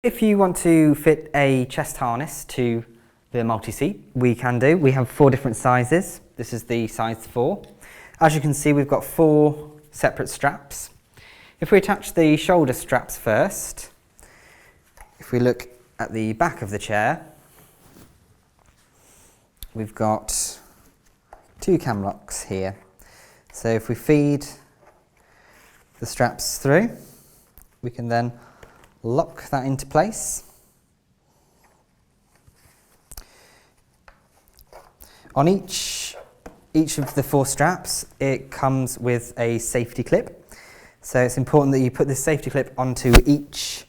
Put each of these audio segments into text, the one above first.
If you want to fit a chest harness to the multi-seat, we can do. We have 4 different sizes. This is the size 4. As you can see, we've got 4 separate straps. If we attach the shoulder straps first, if we look at the back of the chair, we've got 2 cam locks here. So if we feed the straps through, we can then lock that into place. On each of the 4 straps, it comes with a safety clip. So it's important that you put this safety clip onto each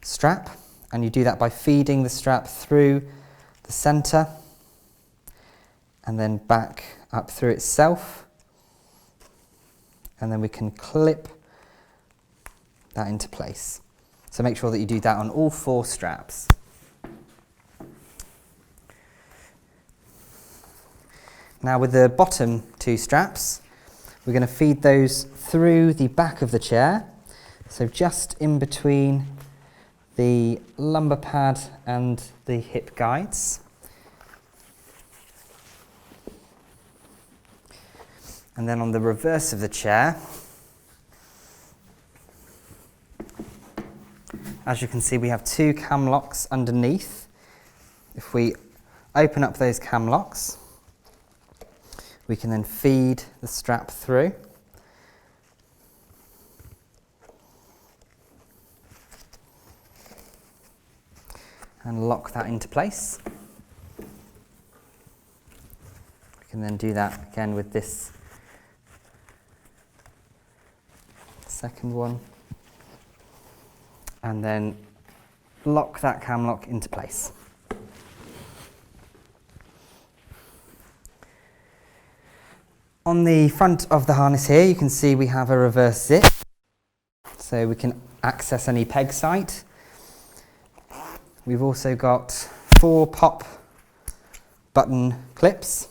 strap, and you do that by feeding the strap through the centre and then back up through itself, and then we can clip that into place. So make sure that you do that on all 4 straps. Now with the bottom 2 straps, we're going to feed those through the back of the chair, so just in between the lumbar pad and the hip guides. And then on the reverse of the chair, as you can see, we have 2 cam locks underneath. If we open up those cam locks, we can then feed the strap through. And lock that into place. We can then do that again with this second one. And then lock that cam lock into place. On the front of the harness here, you can see we have a reverse zip, so we can access any peg site. We've also got 4 pop button clips,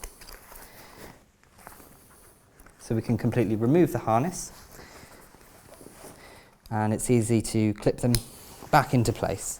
so we can completely remove the harness, and it's easy to clip them back into place.